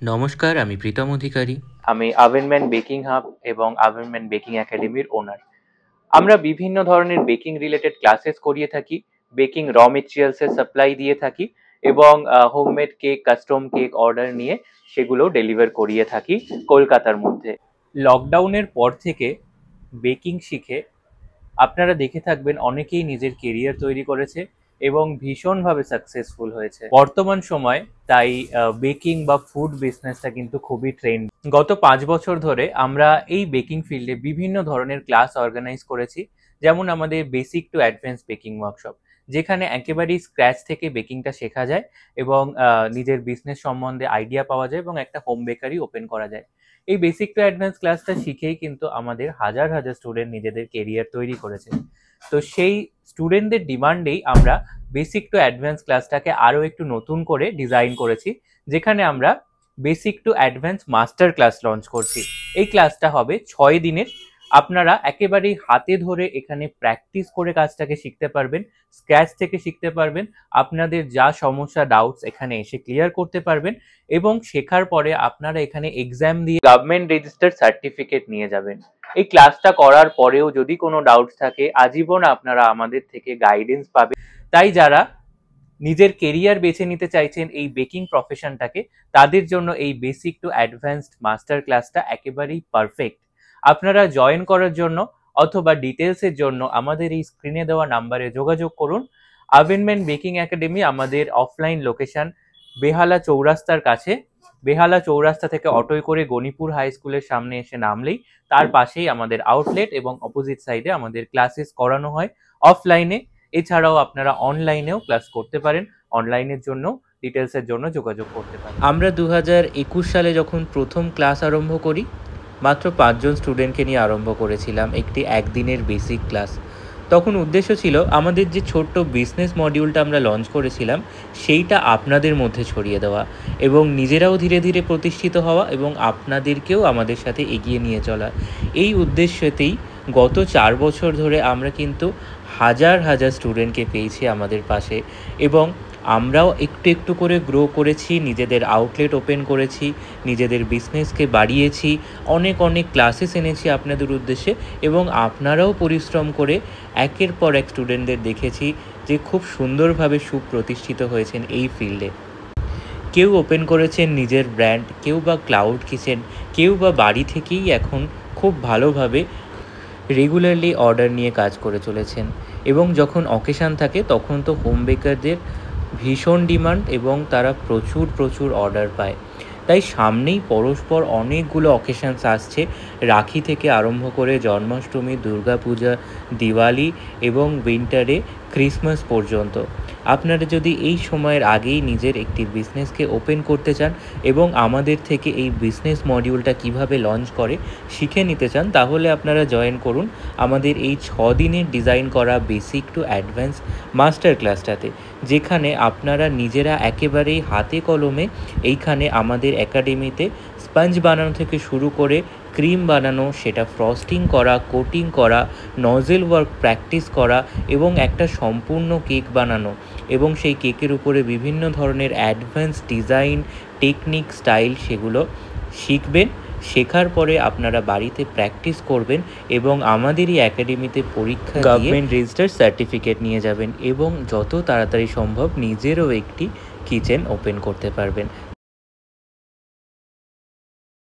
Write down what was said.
নমস্কার, আমি প্রীতম অধিকারী। আমি আভেনম্যান বেকিং হাব এবং আভেনম্যান বেকিং একাডেমির ওনার। আমরা বিভিন্ন ধরনের বেকিং রিলেটেড ক্লাসেস করিয়ে থাকি, বেকিং র মেটেরিয়ালস এর সাপ্লাই দিয়ে থাকি এবং homemade cake, custom cake order নিয়ে সেগুলো ডেলিভার করিয়ে থাকি কলকাতার মধ্যে। লকডাউনের পর থেকে বেকিং শিখে আপনারা দেখে থাকবেন অনেকেই নিজের কেরিয়ার তৈরি করেছে এবং ভীষণভাবে সাকসেসফুল হয়েছে বর্তমান সময়। তাই বেকিং বা ফুড বিজনেসটা কিন্তু খুবই ট্রেন্ড। গত 5 বছর ধরে আমরা এই বেকিং ফিল্ডে বিভিন্ন ধরনের ক্লাস অর্গানাইজ করেছি, যেমন আমাদের basic to advance baking workshop, যেখানে একেবারেই স্ক্র্যাচ থেকে বেকিংটা শেখা যায় এবং নিজের বিজনেস সম্বন্ধে আইডিয়া পাওয়া যায় এবং একটা হোম বেকারি ওপেন করা যায়। এই বেসিক টু অ্যাডভান্স ক্লাসটা শিখেই কিন্তু আমাদের হাজার হাজার স্টুডেন্ট নিজেদের কেরিয়ার তৈরি করেছে। তো সেই স্টুডেন্টদের ডিমান্ডেই আমরা বেসিক টু অ্যাডভান্স ক্লাসটাকে আরও একটু নতুন করে ডিজাইন করেছি, যেখানে আমরা basic to advance master class launch করছি। এই ক্লাসটা হবে 6 দিনের। আপনারা একেবারেই হাতে ধরে এখানে প্র্যাকটিস করে কাজটাকে শিখতে পারবেন, স্ক্র্যাচ থেকে শিখতে পারবেন, আপনাদের যা সমস্যা ডাউটস এখানে এসে ক্লিয়ার করতে পারবেন এবং শেখার পরে আপনারা এখানে এক্সাম দিয়ে গভর্নমেন্ট রেজিস্টার্ড সার্টিফিকেট নিয়ে যাবেন। এই ক্লাসটা করার পরেও যদি কোনো ডাউটস থাকে, আজীবন আপনারা আমাদের থেকে গাইডেন্স পাবেন। তাই যারা নিজের কেরিয়ার বেছে নিতে চাইছেন এই বেকিং প্রফেশনটাকে, তাদের জন্য এই বেসিক টু অ্যাডভান্সড মাস্টার ক্লাসটা একেবারেই পারফেক্ট। আপনারা জয়েন করার জন্য অথবা ডিটেলসের জন্য আমাদের এই স্ক্রিনে দেওয়া নাম্বারে যোগাযোগ করুন। আভেনম্যান বেকিং একাডেমি আমাদের অফলাইন লোকেশন বেহালা চৌরাস্তার কাছে। বেহালা চৌরাস্তা থেকে অটোয় করে গণিপুর হাই স্কুলের সামনে এসে নামলেই তার পাশেই আমাদের আউটলেট এবং অপোজিট সাইডে আমাদের ক্লাসেস করানো হয় অফলাইনে। এছাড়াও আপনারা অনলাইনেও ক্লাস করতে পারেন, অনলাইনের জন্য ডিটেলসের জন্য যোগাযোগ করতে পারেন। আমরা 2021 সালে যখন প্রথম ক্লাস আরম্ভ করি, মাত্র 5 জন স্টুডেন্টকে নিয়ে আরম্ভ করেছিলাম একটি একদিনের বেসিক ক্লাস। তখন উদ্দেশ্য ছিল আমাদের যে ছোট্ট বিজনেস মডিউলটা আমরা লঞ্চ করেছিলাম সেইটা আপনাদের মধ্যে ছড়িয়ে দেওয়া এবং নিজেরাও ধীরে ধীরে প্রতিষ্ঠিত হওয়া এবং আপনাদেরকেও আমাদের সাথে এগিয়ে নিয়ে চলা। এই উদ্দেশ্যতেই গত 4 বছর ধরে আমরা কিন্তু হাজার হাজার স্টুডেন্টকে পেয়েছি আমাদের পাশে এবং আমরাও একটু একটু করে গ্রো করেছি, নিজেদের আউটলেট ওপেন করেছি, নিজেদের বিজনেসকে বাড়িয়েছি, অনেক অনেক ক্লাসেস এনেছি আপনাদের উদ্দেশ্যে এবং আপনারাও পরিশ্রম করে একের পর এক স্টুডেন্টদের দেখেছি যে খুব সুন্দরভাবে সুপ্রতিষ্ঠিত হয়েছেন এই ফিল্ডে। কেউ ওপেন করেছেন নিজের ব্র্যান্ড, কেউ বা ক্লাউড কিচেন, কেউ বা বাড়ি থেকেই এখন খুব ভালোভাবে রেগুলারলি অর্ডার নিয়ে কাজ করে চলেছেন এবং যখন অকেশান থাকে তখন তো হোম বেকারদের ভীষণ ডিমান্ড এবং তারা প্রচুর প্রচুর অর্ডার পায়। তাই সামনেই পরস্পর অনেকগুলো অকেশানস আসছে, রাখি থেকে আরম্ভ করে জন্মাষ্টমী, দুর্গাপূজা, দিওয়ালি এবং উইন্টারে ক্রিসমাস পর্যন্ত। আপনারা যদি এই সময়ের আগেই নিজের একটি বিজনেসকে ওপেন করতে চান এবং আমাদের থেকে এই বিজনেস মডিউলটা কিভাবে লঞ্চ করে শিখে নিতে চান, তাহলে আপনারা জয়েন করুন আমাদের এই 6 দিনের ডিজাইন করা বেসিক টু অ্যাডভান্স মাস্টার ক্লাসটাতে, যেখানে আপনারা নিজেরা একেবারেই হাতে কলমে এইখানে আমাদের একাডেমিতে স্পঞ্জ বানানো থেকে শুরু করে ক্রিম বানানো, সেটা ফ্রস্টিং করা, কোটিং করা, নজেল ওয়ার্ক প্র্যাকটিস করা এবং একটা সম্পূর্ণ কেক বানানো এবং সেই কেকের উপরে বিভিন্ন ধরনের অ্যাডভান্স ডিজাইন, টেকনিক, স্টাইল সেগুলো শিখবেন। শেখার পরে আপনারা বাড়িতে প্র্যাকটিস করবেন এবং আমাদেরই একাডেমিতে পরীক্ষা দিয়ে গভর্নমেন্ট রেজিস্টার্ড সার্টিফিকেট নিয়ে যাবেন এবং যত তাড়াতাড়ি সম্ভব নিজেরও একটি কিচেন ওপেন করতে পারবেন।